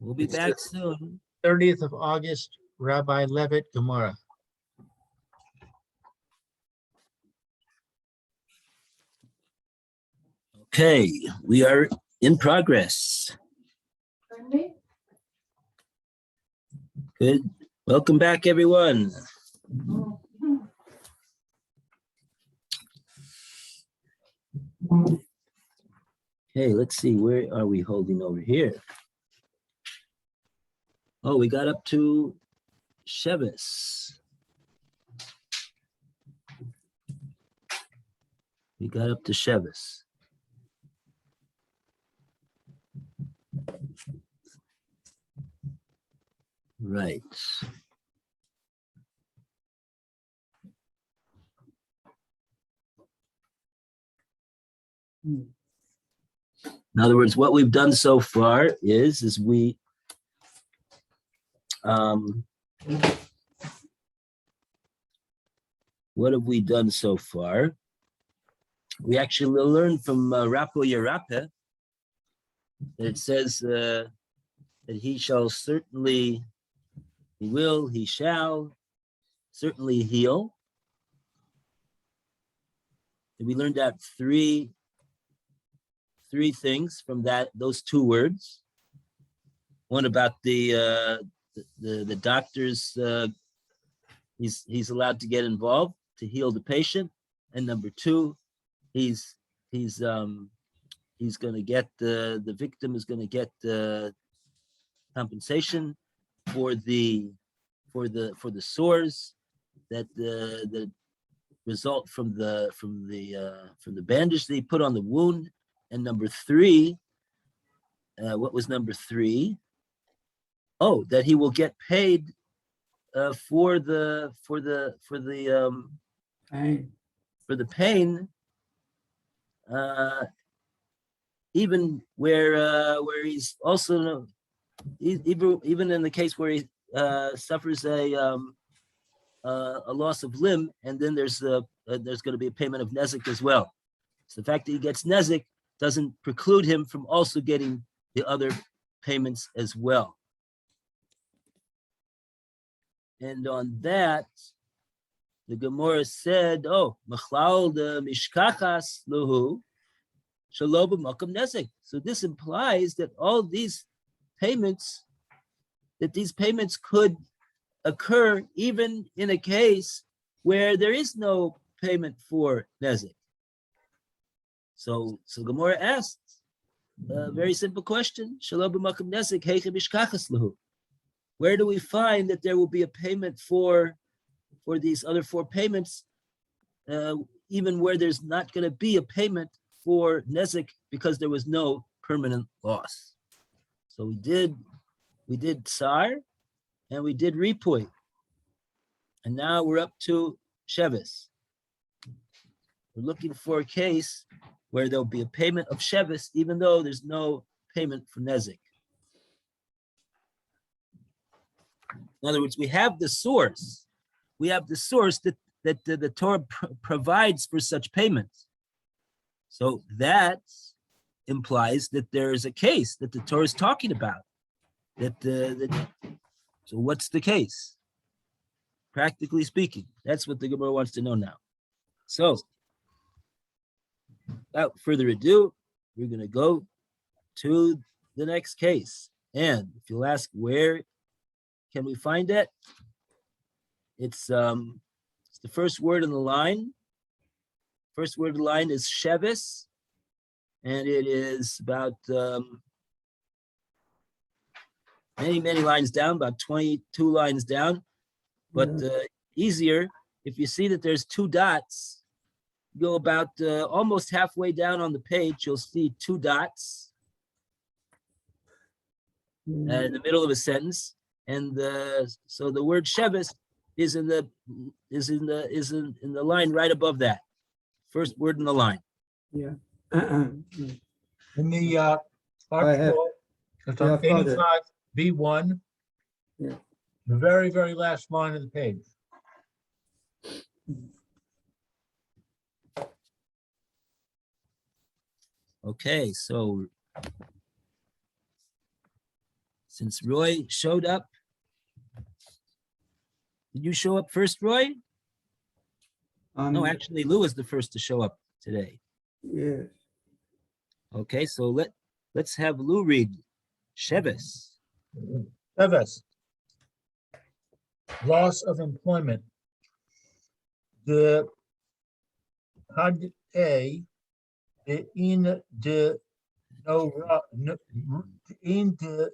We'll be back soon. 30th of August, Rabbi Levitt, Gomorrah. Okay, we are in progress. Good. Welcome back, everyone. Okay, let's see, where are we holding over here? Oh, we got up to Shevis. We got up to Shevis. Right. In other words, what we've done so far is we what have we done so far? We actually learned from Rapo Yerape that it says that he shall certainly, he will, he shall certainly heal. And we learned that three things from those two words. One about the doctors, he's allowed to get involved to heal the patient, and number two, he's going to get the victim is going to get compensation for the sores that the result from the bandage that he put on the wound. And number three, what was number three? Oh, that he will get paid for the pain, even where he's also even in the case where he suffers a loss of limb, and then there's going to be a payment of nezek as well. So the fact that he gets nezek doesn't preclude him from also getting the other payments as well. And on that, the Gomorrah said, "Oh, machlal de mishkachas luhu shelo b'makom nezek." So this implies that all these payments, could occur even in a case where there is no payment for nezek. So Gomorrah asked a very simple question: shelo b'makom nezek heiche mishkachas luhu. Where do we find that there will be a payment for these other four payments, even where there's not going to be a payment for nezek because there was no permanent loss? So we did tsar, and we did ripui, and now we're up to shevis. We're looking for a case where there'll be a payment of shevis, even though there's no payment for nezek. In other words, we have the source. We have the source that the Torah provides for such payments. So that implies that there is a case that the Torah is talking about. So what's the case? Practically speaking, that's what the Gemara wants to know now. So, without further ado, we're going to go to the next case. And if you'll ask where can we find it? It's the first word in the line. First word in the line is shevis, and it is about many lines down, about 22 lines down. But easier, if you see that there's two dots, go about almost halfway down on the page, you'll see two dots in the middle of a sentence. And so the word shevis is in the line right above that. First word in the line. Yeah. In the article, it's on page 5, B1. Yeah. The very, very last line of the page. Okay, so Since Roy showed up. Did you show up first, Roy? No, actually, Lou was the first to show up today. Yes. Okay, so let's have Lou read Shevis. Sheves. Loss of employment. The had a in the no in the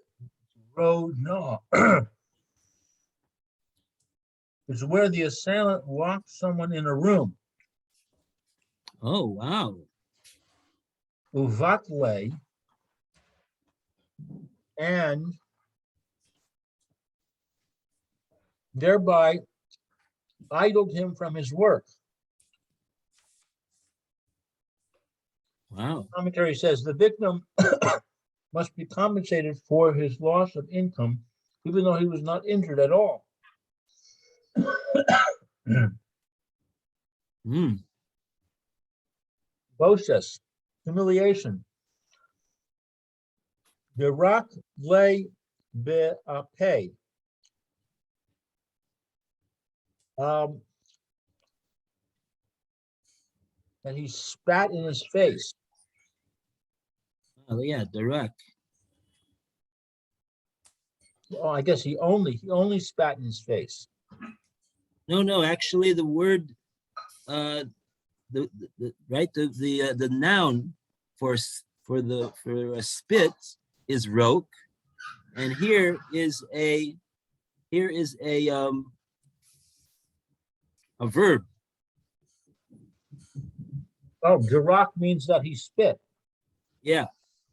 road no is where the assailant locked someone in a room. Oh, wow. Uvatle and thereby idled him from his work. Wow. Commentary says the victim must be compensated for his loss of income, even though he was not injured at all. Boses, humiliation. The rock lay be a pay. And he spat in his face. Oh, yeah, Darak. Oh, I guess he only spat in his face. No, actually, the word, the noun for a spit is rok, and here is a verb. Oh, Jarak means that he spit. Yeah,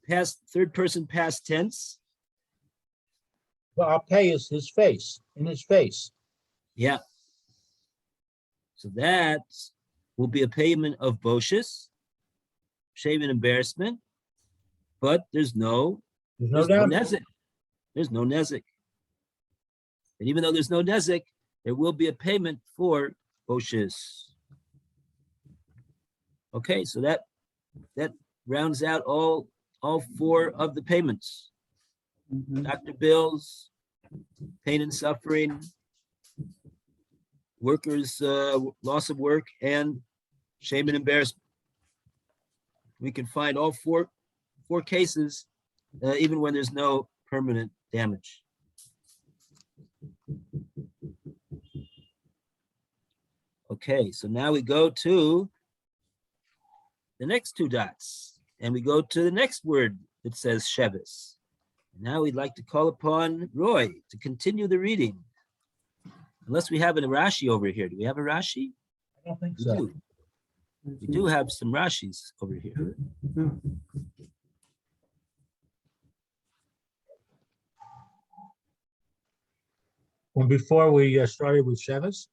third person past tense. Ba'apeh is his face, in his face. Yeah. So that will be a payment of boshes, shame and embarrassment, but there's no damage. nezek. There's no nezek. And even though there's no nezek, there will be a payment for boshes. Okay, so that rounds out all four of the payments. Doctor bills, pain and suffering, workers' loss of work, and shame and embarrassment. We can find all four cases, even when there's no permanent damage. Okay, so now we go to the next two dots, and we go to the next word that says Shevis. Now we'd like to call upon Roy to continue the reading. Unless we have a Rashi over here. Do we have a Rashi? I don't think We so. do. We do have some Rashis over here. Well, before we started with Shevis,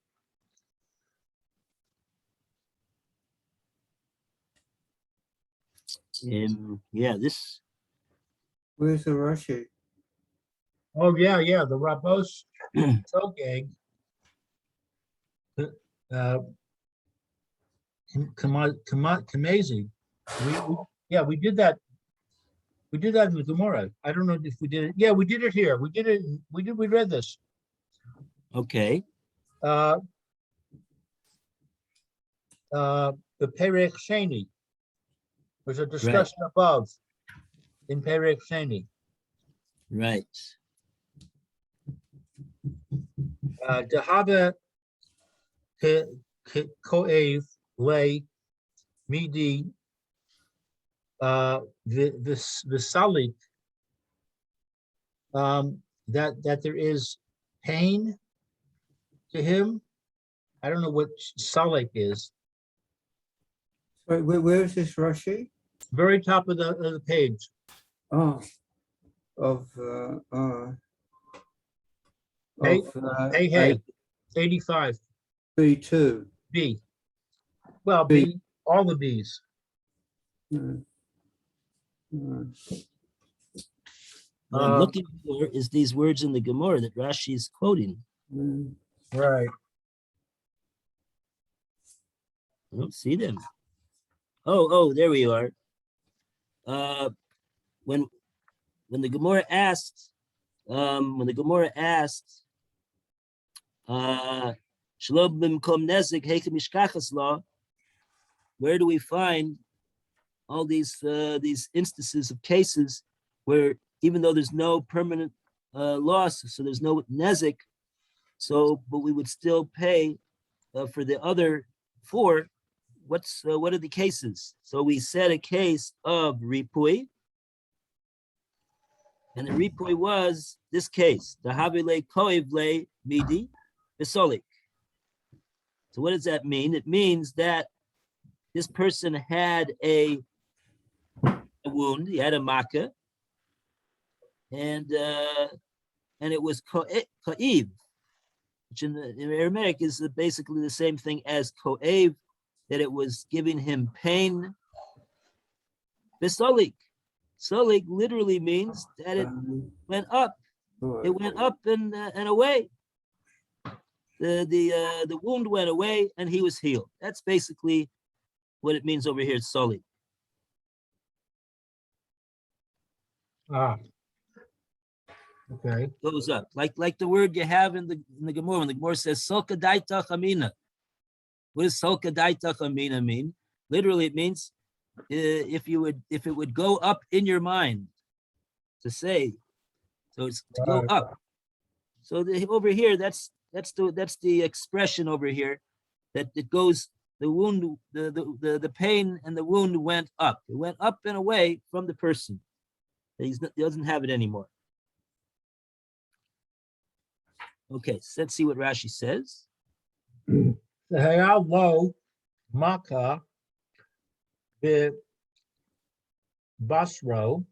Yeah, this. Where's the Rashi? oh yeah, the Rabos Togeg, Kamezi. We did that. We did that in the Gomorrah. I don't know if we did it. Yeah, we did it here. We did it. We read this. Okay. The Perek Sheni. There's a discussion above in Perek Sheni. Right. Dehava koev lay midi the salik that there is pain to him. I don't know what salik is. Sorry, where is this Rashi? Very top of the page. Oh, Hey, 85. B2. B. Well, B. B, all the B's. What I'm looking for is these words in the Gomorrah that Rashi is quoting. Right. I don't see them. Oh, there we are. When the Gomorrah asks when the Gomorrah asked, Shalom b'mkom nezek heikem mishkachas law, where do we find all these instances of cases where even though there's no permanent loss, so there's no nezek, but we would still pay for the other four. What are the cases? So we said a case of ripui, and the ripui was this case, the havile koivle midi bisolik. So what does that mean? It means that this person had a wound, he had a makkah, and it was ko'iv, which in Aramaic is basically the same thing as ko'ev, that it was giving him pain. Bisolik. Solik literally means that it went up. It went up and away. The wound went away and he was healed. That's basically what it means over here. It's solik. Okay. Goes up, like the word you have in the Gomorrah. When the Gomorrah says "Solka daita chamina," what does "Solka daita chamina" mean? Literally, it means if it would go up in your mind, to say, so it's to go up. So over here, that's the expression over here, that it goes, the wound, the pain and the wound went up. It went up and away from the person. He doesn't have it anymore. Okay, so let's see what Rashi says. The hayalo maka the basro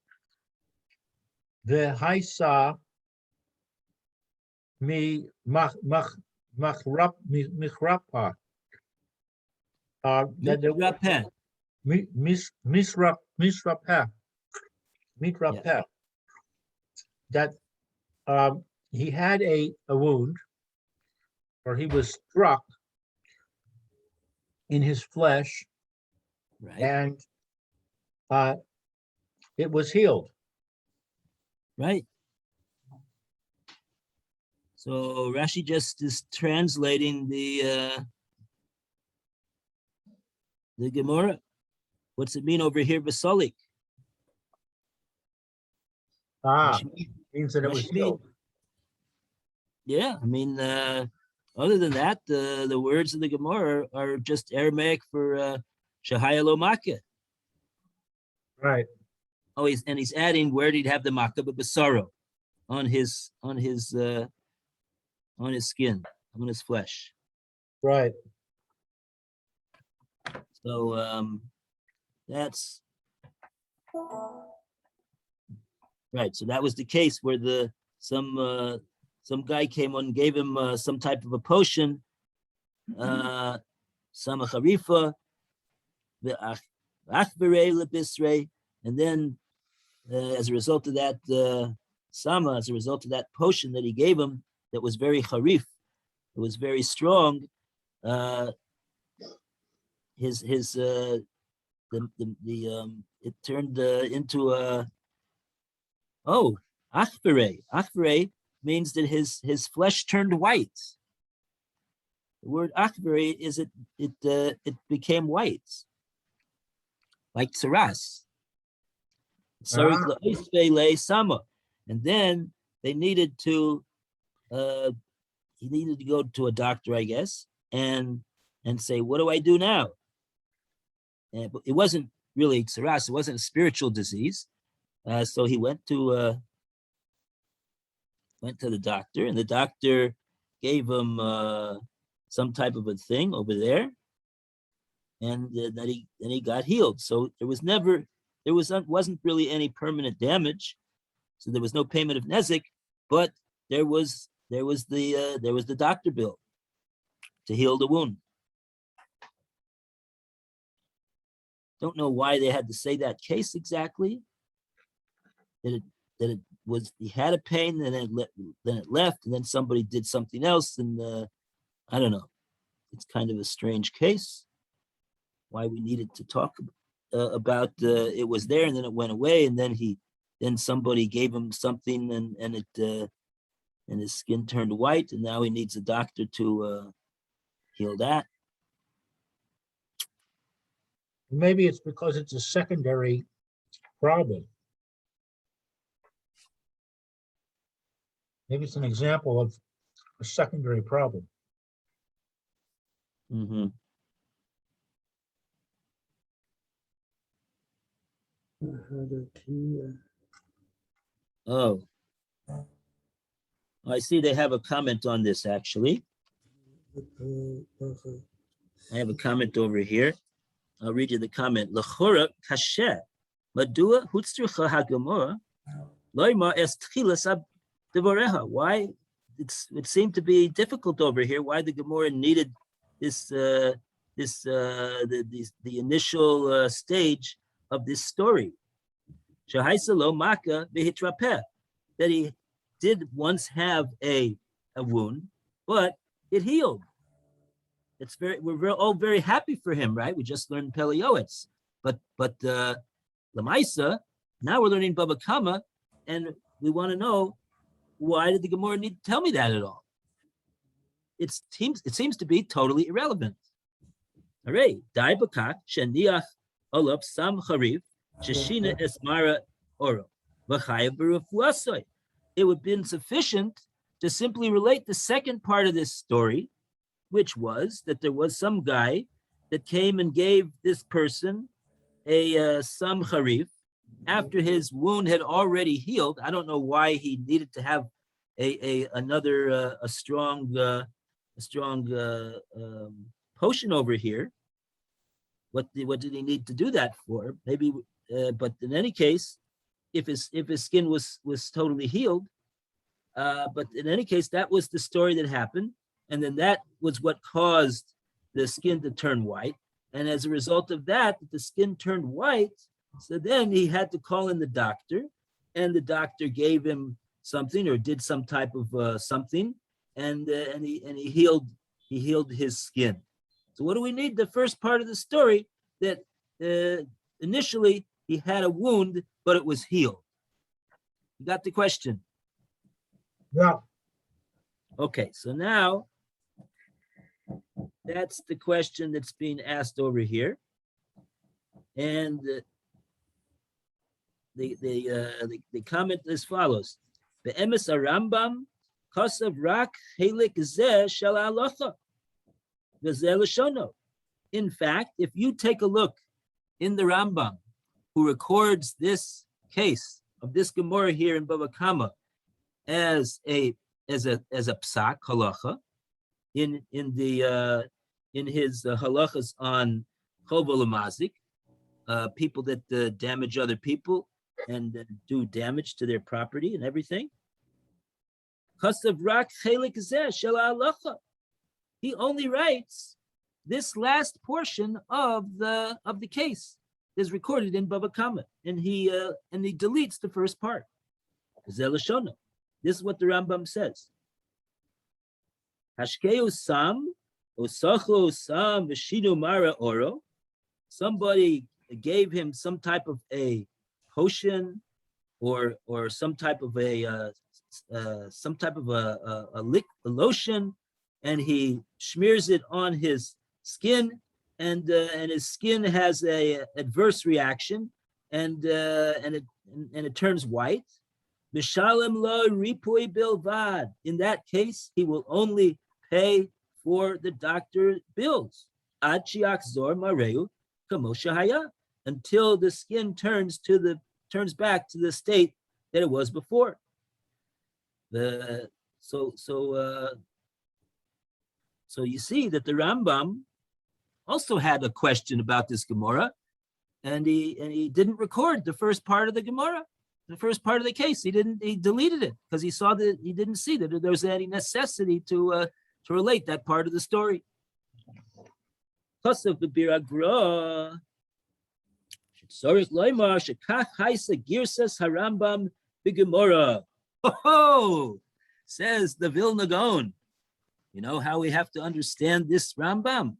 the haisa mi machrapa Mitrapen. mitrapa that he had a wound, or he was struck in his flesh, Right. and it was healed. Right. So Rashi just is translating the Gemara. What's it mean over here, Basolik? Means that it was healed. Yeah, I mean, other than that, the words of the Gemara are just Aramaic for Shahaya lo Makkah. Right. Oh, he's adding where did he have the Makkah, but Basaro on his skin, on his flesh. Right. So that's right. So that was the case where some guy came on and gave him some type of a potion, Sama Harifa, the Achbere Lebisre, and then as a result of that Sama, as a result of that potion that he gave him, that was very Harif, it was very strong. It turned into a Achbere. Achbere means that his flesh turned white. The word Achbere is it became white, like tsaras. Sama, and then they needed to. He needed to go to a doctor, I guess, and say, "What do I do now?" But it wasn't really tsaras; it wasn't a spiritual disease. So he went to the doctor, and the doctor gave him some type of a thing over there, and then he got healed. So wasn't really any permanent damage, so there was no payment of nezek, but there was the doctor bill to heal the wound. Don't know why they had to say that case exactly. That it was, he had a pain, then it left, and then somebody did something else, and I don't know. It's kind of a strange case. Why we needed to talk about it was there, and then it went away, and then he then somebody gave him something and his skin turned white, and now he needs a doctor to heal that. Maybe it's because it's a secondary problem. Maybe it's an example of a secondary problem. Mm-hmm. Oh, I see they have a comment on this actually. I have a comment over here. I'll read you the comment. L'chora kasher, madua hutzricha haGomorrah, loima es tchilas devoreha. Why? It seemed to be difficult over here. Why the Gomorrah needed the initial stage of this story. Shahaisalo maka behitrapeh, that he did once have a wound, but it healed. We're all very happy for him, right? We just learned Pelioetz, but Lamaisa, now we're learning Bava Kama, and we want to know, why did the Gomorrah need to tell me that at all? It seems to be totally irrelevant. Hooray! Dai bakak sheniach olav sam charif sheshina esmara oro v'chayav b'refuasoi. It would have been sufficient to simply relate the second part of this story, which was that there was some guy that came and gave this person a sam charif after his wound had already healed. I don't know why he needed to have another strong potion over here. What did he need to do that for? Maybe, but in any case, if his skin was totally healed, but in any case, that was the story that happened, and then that was what caused the skin to turn white. And as a result of that, the skin turned white. So then he had to call in the doctor, and the doctor gave him something or did some type of something, and he healed his skin. So what do we need? The first part of the story that initially he had a wound, but it was healed. You got the question? Yeah. Okay, so now that's the question that's being asked over here, and the comment as follows: Be'emes Rambam kasav rak helik zeh shel halacha v'zeh l'shono. In fact, if you take a look in the Rambam, who records this case of this Gomorrah here in Bava Kama as a psak halacha in his halachas on chovel u'mazik, people that damage other people and do damage to their property and everything. Kasav rak chelik zeh shel halacha. He only writes this last portion of the case is recorded in Bava Kama, and he deletes the first part. Zeh l'shono. This is what the Rambam says. Hashkeu sam usacho sam v'shinu mara oro. Somebody gave him some type of a potion or some type of a lotion, and he smears it on his skin, and his skin has a adverse reaction, and it turns white. Mishalem lo ripui bilvad. In that case, he will only pay for the doctor bills. Ad shiachzor mareu kamo shehaya, until the skin turns back to the state that it was before. So you see that the Rambam also had a question about this Gomorrah, and he didn't record the first part of the Gomorrah, the first part of the case. He deleted it because he didn't see that there was any necessity to relate that part of the story. Kosav b'bir agra, shetzorich loymar shekach haisa girsas harambam b'Gomorrah. Oh, says the Vilna Gaon. You know how we have to understand this Rambam?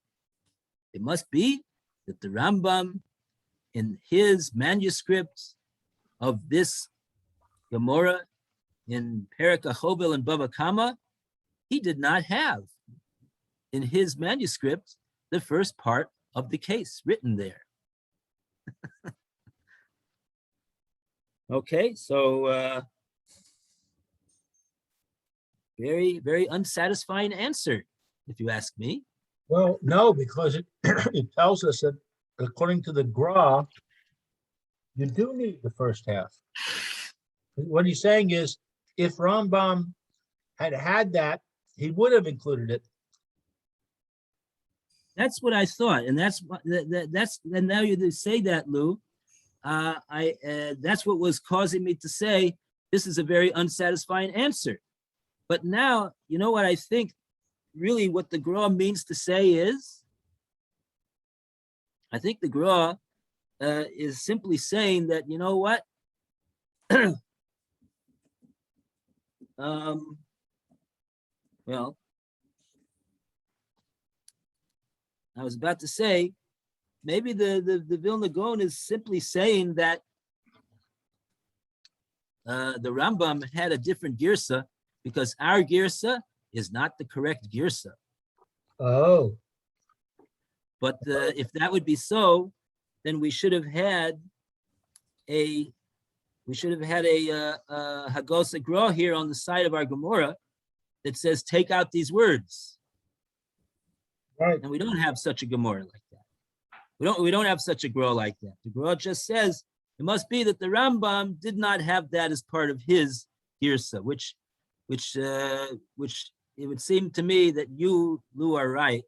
It must be that the Rambam, in his manuscript of this Gomorrah in Perek Achobel and Bava Kama, he did not have in his manuscript the first part of the case written there. Okay, so very, very unsatisfying answer, if you ask me. Well, no, because it, it tells us that according to the Gra, you do need the first half. What he's saying is, if Rambam had had that, he would have included it. That's what I thought, and that's what that's. And now you say that, Lou. That's what was causing me to say this is a very unsatisfying answer. But now, you know what I think really what the Gra means to say is, I think the Gra is simply saying that, you know what? Well, I was about to say, maybe the Vilna Gaon is simply saying that the Rambam had a different girsa because our girsa is not the correct girsa. Oh, But if that would be so, then we should have had a Hagosa Gra here on the side of our Gomorrah that says take out these words. right. And we don't have such a Gomorrah like that. We don't have such a Gra like that. The Gra just says it must be that the Rambam did not have that as part of his girsa, which it would seem to me that you, Lou, are right.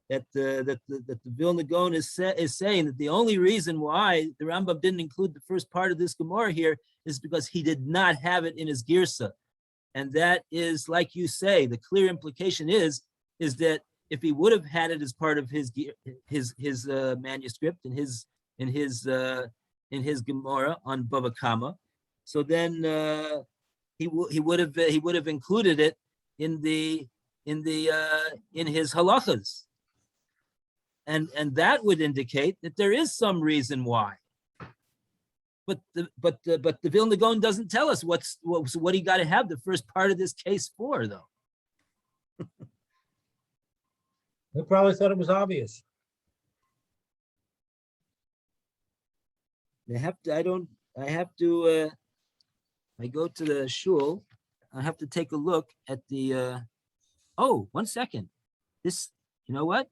That the Vilna Gaon is saying that the only reason why the Rambam didn't include the first part of this Gomorrah here is because he did not have it in his girsa, and that is, like you say, the clear implication is that if he would have had it as part of his manuscript in his Gomorrah on Bava Kama, so then he would have included it in his halachas. And that would indicate that there is some reason why. But the Vilna Gaon doesn't tell us what he got to have the first part of this case for, though. They probably thought it was obvious. I go to the shul, I have to take a look at the, oh, 1 second. This, you know what?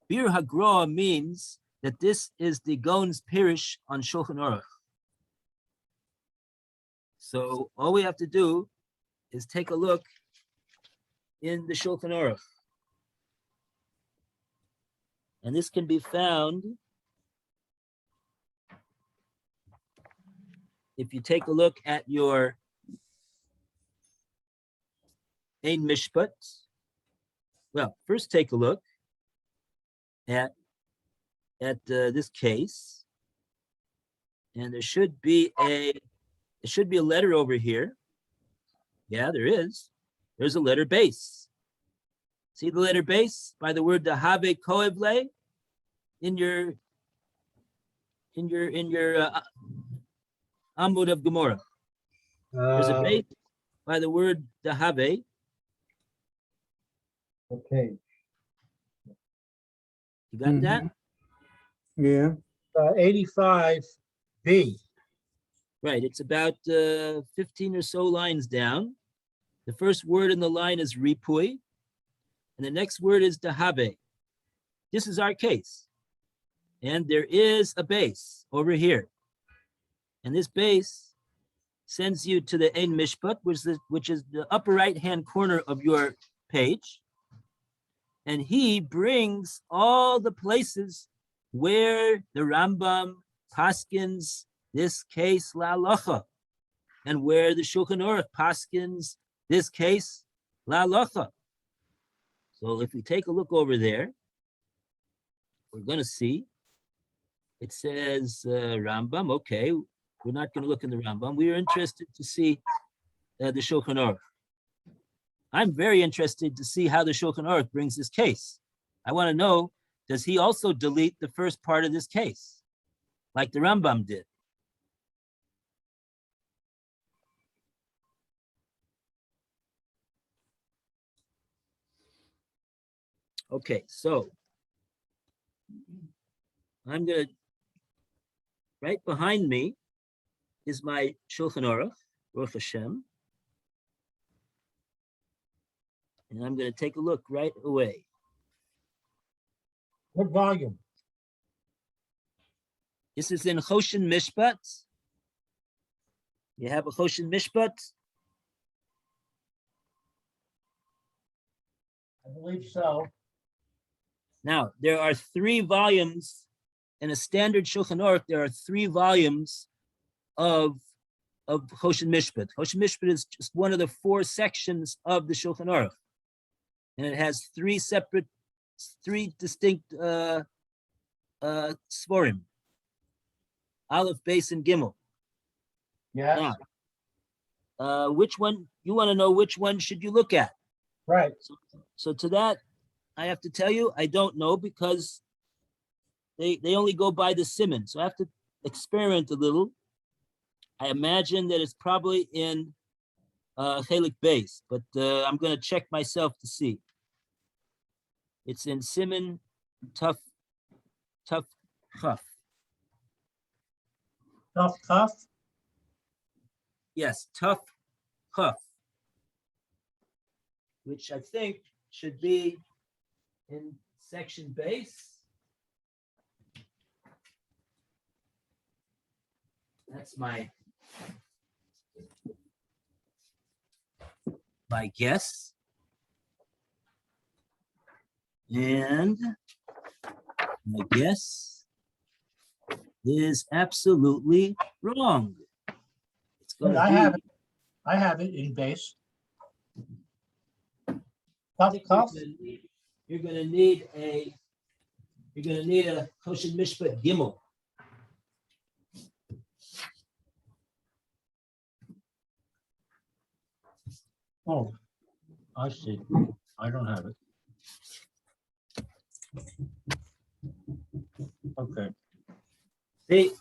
Bir Hagra means that this is the Gaon's Pirish on Shulchan Aruch. So all we have to do is take a look in the Shulchan Aruch. And this can be found if you take a look at your Ein Mishpat. Well, first take a look at this case, and there should be a letter over here. Yeah, there is. There's a letter base. See the letter base by the word dahave koevle in your Amud of Gomorrah. There's a base by the word dahave. Okay. You got that? Yeah. 85B. Right. It's about 15 or so lines down. The first word in the line is ripui, and the next word is dahave. This is our case. And there is a base over here. And this base sends you to the Ein Mishpat, which is the upper right-hand corner of your page. And he brings all the places where the Rambam paskins this case la'alacha, and where the Shulchan Aruch paskins this case la'alacha. So if we take a look over there, we're going to see it says Rambam. Okay, we're not going to look in the Rambam. We are interested to see the Shulchan Aruch. I'm very interested to see how the Shulchan Aruch brings this case. I want to know, does he also delete the first part of this case, like the Rambam did? Okay, so I'm gonna, right behind me is my Shulchan Aruch, Baruch Hashem. And I'm gonna take a look right away. What volume? This is in Choshen Mishpat. You have a Choshen Mishpat? I believe so. Now, there are 3 volumes in a standard Shulchan Aruch. There are 3 volumes of Choshen Mishpat. Choshen Mishpat is just one of the 4 sections of the Shulchan Aruch. And it has 3 distinct Svarim. Aleph, Beis, and Gimel. Yeah, Now, which one, you want to know which one should you look at? right. So to that, I have to tell you, I don't know, because they only go by the siman. So I have to experiment a little. I imagine that it's probably in Chelik Beis, but I'm going to check myself to see. It's in siman Tuf Chaf. Tough. Yes, Tuf Chaf, which I think should be in section base. That's my guess. And my guess is absolutely wrong. It's going to I be, have it in base. I think Tough. you're going to need a Choshen Mishpat Gimel. Oh, I see. I don't have it. Okay. See,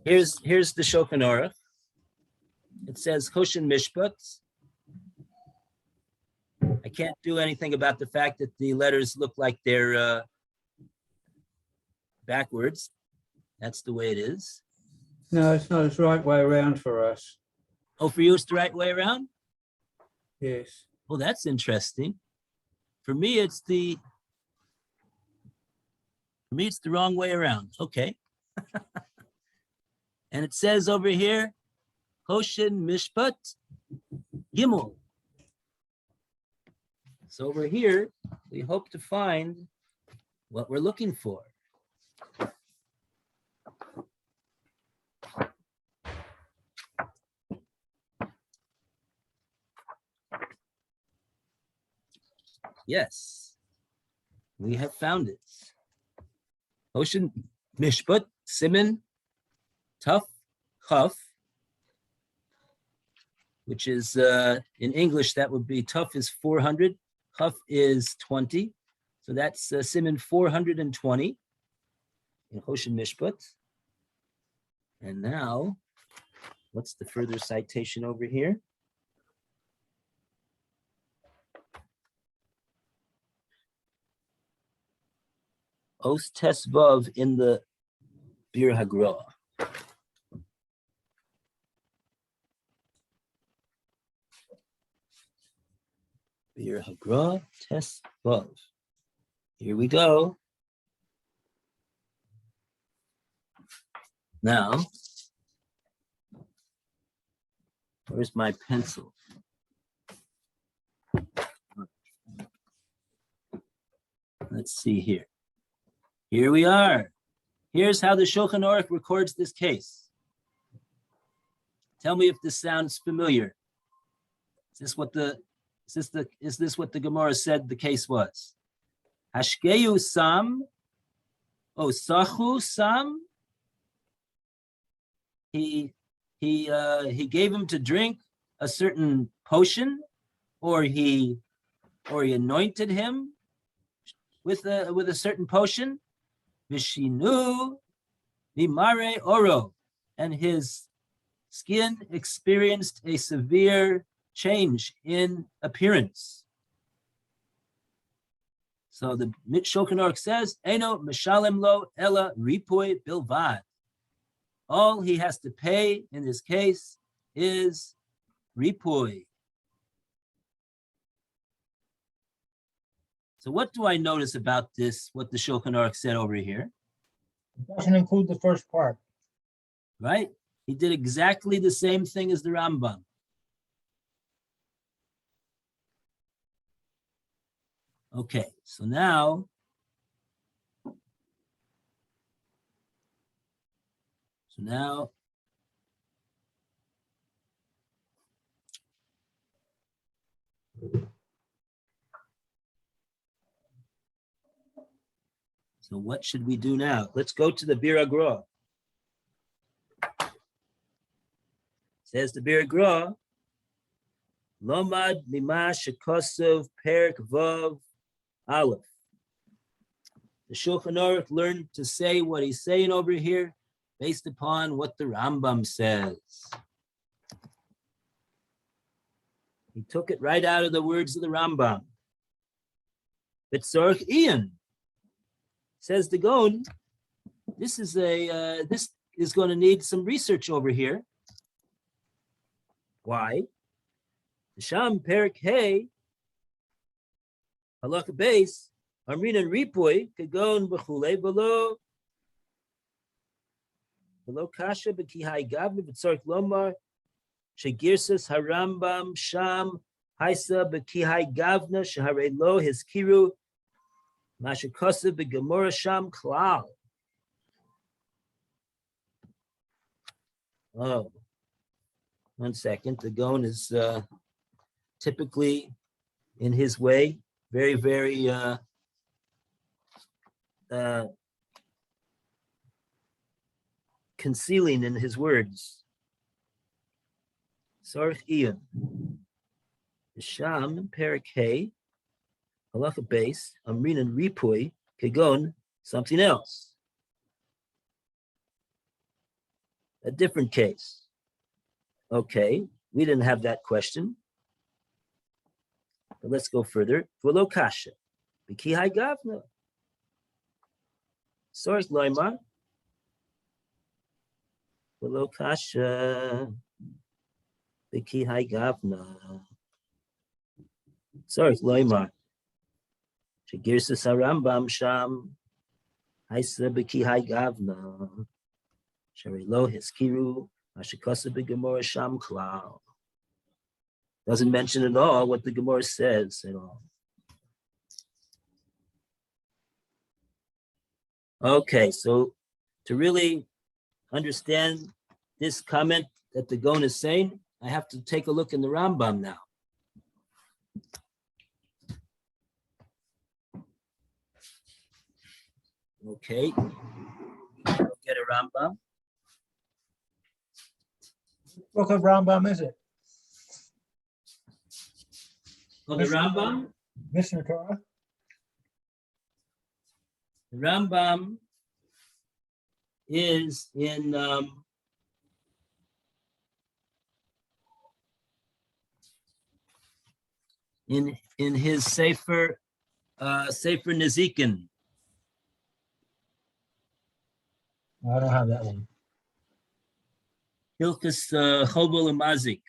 here's the Shulchan Aruch. It says Choshen Mishpat. I can't do anything about the fact that the letters look like they're backwards. That's the way it is. No, it's not the right way around for us. Oh, for you, it's the right way around? Yes. Well, that's interesting. For me, it's the wrong way around. Okay. And it says over here, Choshen Mishpat Gimel. So over here, we hope to find what we're looking for. Yes, we have found it. Choshen Mishpat, Siman, Tuf, Chaf, which is, in English, that would be Tuf is 400, Chaf is 20. So that's Siman 420 in Choshen Mishpat. And now, what's the further citation over here? Os Tesvav in the Bir Hagra. Bir Hagra Tesvav. Here we go. Now, where's my pencil? Let's see here. Here we are. Here's how the Shulchan Aruch records this case. Tell me if this sounds familiar. Is this what the Gomorrah said the case was? Hashkeyu sam, Sachu sam. He gave him to drink a certain potion, or he anointed him with a certain potion. Vishinu Mimare Oro, and his skin experienced a severe change in appearance. So the Shulchan Aruch says, Eno mishalem lo ella ripui bilvad. All he has to pay in this case is ripui. So what do I notice about this, what the Shulchan Aruch said over here, It doesn't include the first part. right? He did exactly the same thing as the Rambam. Okay, so now, so what should we do now? Let's go to the Bir Agra. Says the Bir Agra, Lomad mima shekosov perik vav aleph. The Shulchan Aruch learned to say what he's saying over here based upon what the Rambam says. He took it right out of the words of the Rambam. B'tzorch Ian, says the Gaon, this is going to need some research over here. Why? Sham Perik Hey, Halakha Beis, Amrin and Ripui, Kagon B'chule below Kasha B'kihai Gavni B'tzorch Lomar, Shegirsas Harambam Sham Haisa B'kihai Gavna Shehare Lo His Kiru Mashikosa B'Gomorrah Sham Klal. Oh, 1 second. The Gaon is typically, in his way, very, very concealing in his words. Sarch Ian. Sham Perik Hey, Halacha Beis, Amrin and Ripui, Kagon, something else. A different case. Okay, we didn't have that question. But let's go further. V'lo kasha, b'kihai gavna. Source loimar. V'lo kasha, b'kihai gavna. Source loimar. Shegirsas harambam sham. Haisa b'kihai gavna. Shari lo hiskiru. Mashikosa b'Gomorrah sham klal. Doesn't mention at all what the Gomorrah says at all. Okay, so to really understand this comment that the Gaon is saying, I have to take a look in the Rambam now. Okay, get a Rambam. What book of Rambam is it? Oh, the Rambam? Mishnah Torah? The Rambam is in his Sefer Nezikin. I don't have that one. Hilchus Chobol Mazik.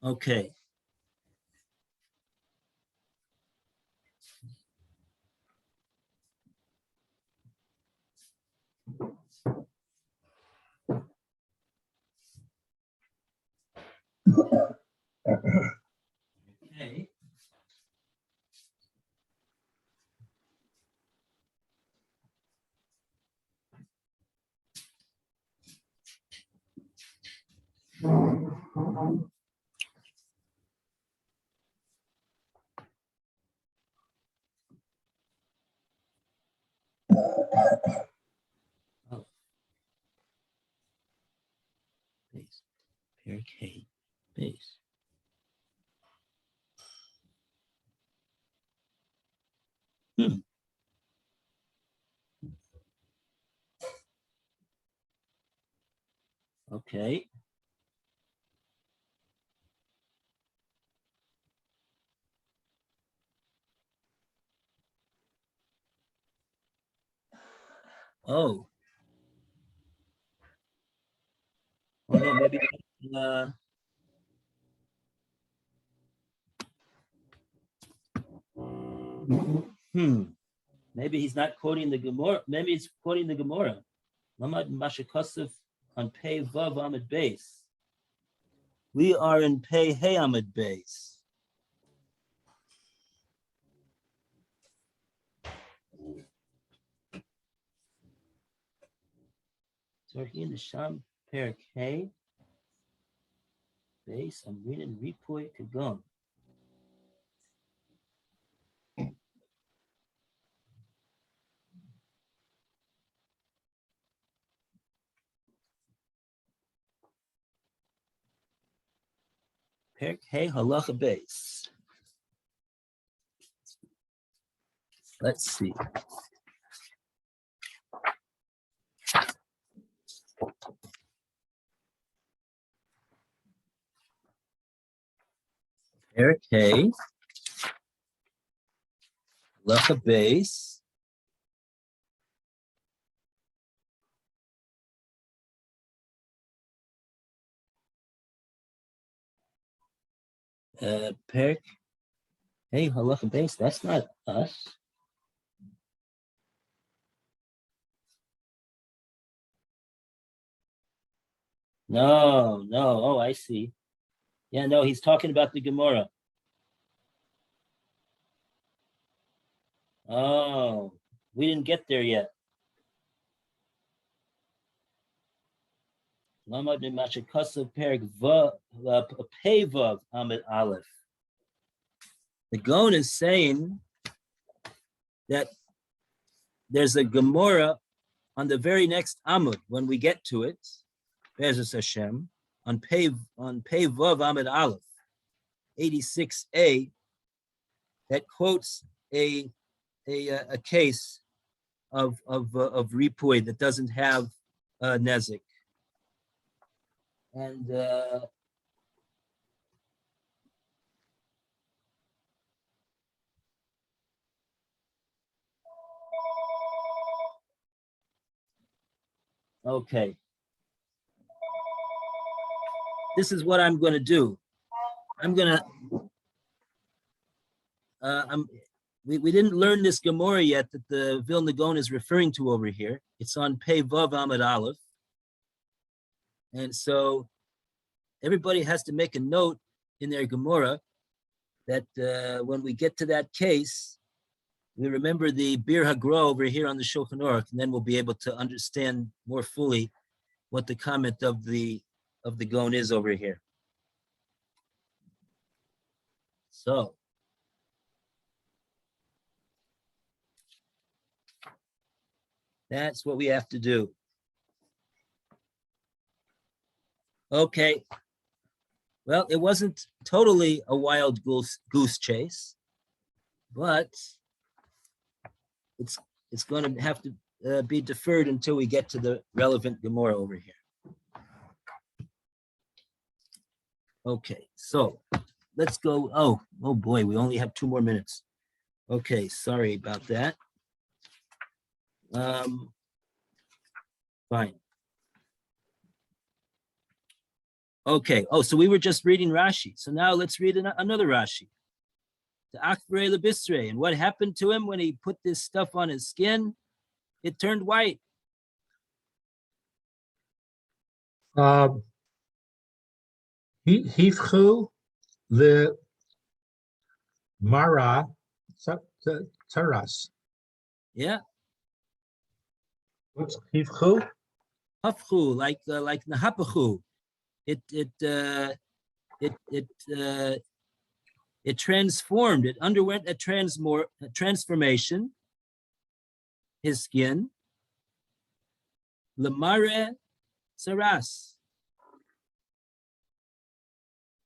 Okay. Okay. Oh. Base. Pair K. Base. Okay. Oh. Oh no, maybe maybe he's not quoting the Gomorrah. Maybe he's quoting the Gomorrah. Lamad Mashakosef on Pei Vav Amid base. We are in Pei Hey Amid base. So here in the Sham Perik Hey base, I'm reading Ripoy Kagon. Perik Hey Halacha base. Let's see. Perik Hey Halacha base. Perik Hey Halacha base. That's not us. No. Oh, I see. Yeah, no, he's talking about the Gomorrah. Oh, we didn't get there yet. Lamad Mashakasav Perik Pevav Amid Aleph. The Gon is saying that there's a Gomorrah on the very next Amud when we get to it. Be'ezus Hashem on Pevav Amid Aleph, 86a, that quotes a case of Ripoy that doesn't have Nezik. And okay, this is what I'm going to do. I'm going to, we didn't learn this Gomorrah yet that the Vilna Gaon is referring to over here. It's on Pei Vav Amid Aleph. And so everybody has to make a note in their Gomorrah that when we get to that case, we remember the Bir Hagra over here on the Shulchan Aruch, and then we'll be able to understand more fully what the comment of the Gaon is over here. So that's what we have to do. Okay. Well, it wasn't totally a wild goose chase, but it's going to have to be deferred until we get to the relevant Gomorrah over here. Okay, so let's go. Oh boy, we only have 2 more minutes. Okay, sorry about that. Fine. Okay. Oh, so we were just reading Rashi. So now let's read another Rashi. The Akbare Lebisre. And what happened to him when he put this stuff on his skin? It turned white. Hifchu the Mara Taras. Yeah. What's Hifchu? Hafchu, like Nahapachu. It transformed. It underwent a transformation. His skin. Lemare saras.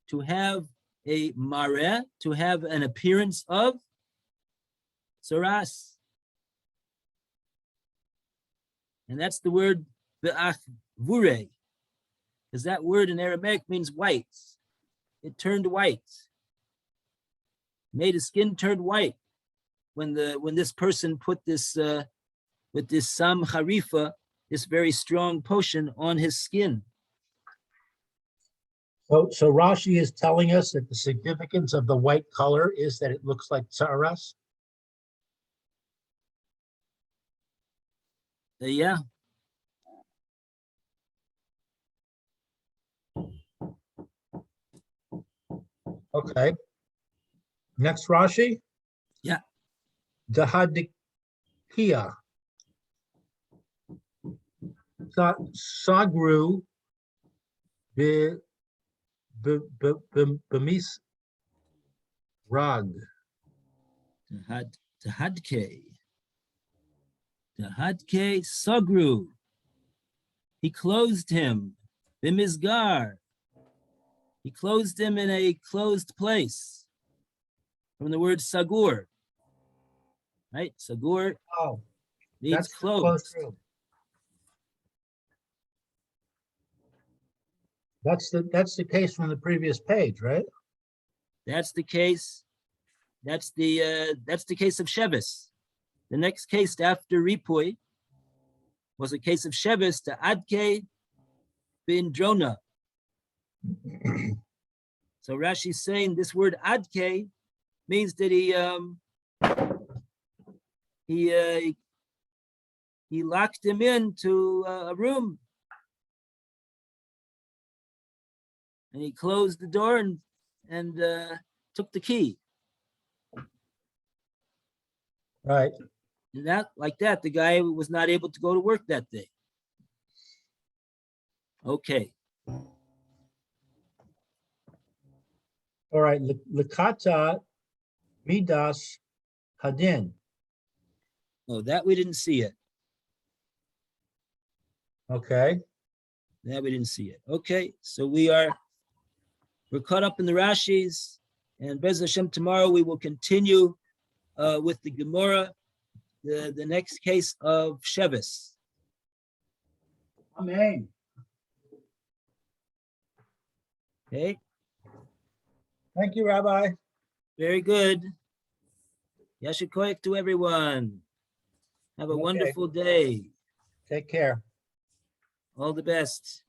To have a mare, to have an appearance of saras. And that's the word be'achvure. because that word in Aramaic means white. It turned white, made his skin turn white when this person put this with this sam harifa, this very strong potion on his skin. So Rashi is telling us that the significance of the white color is that it looks like tsaras. Yeah. Okay. Next Rashi. Yeah. Dahadikia. Sagru Bemis Rag. Tahadke Sagru. He closed him. Bimizgar. He closed him in a closed place. From the word sagur. Right? Sagur Oh, means that's the closed. room. That's the case from the previous page, right? That's the case. That's the case of Shevis. The next case after Ripui was a case of Shevis to Adke bin Drona. So Rashi's saying this word Adke means that he locked him into a room, and he closed the door and took the key. Right. And that, the guy was not able to go to work that day. Okay. All right. Likata Midas Hadin. Oh, that we didn't see it. Okay. That we didn't see it. Okay, so we're caught up in the Rashis, and Bez Hashem tomorrow we will continue with the Gomorrah, the next case of Shevis. Amen. Okay, Thank you, Rabbi. very good. Yasher koach to everyone. Have a Okay. wonderful day. Take care. All the best.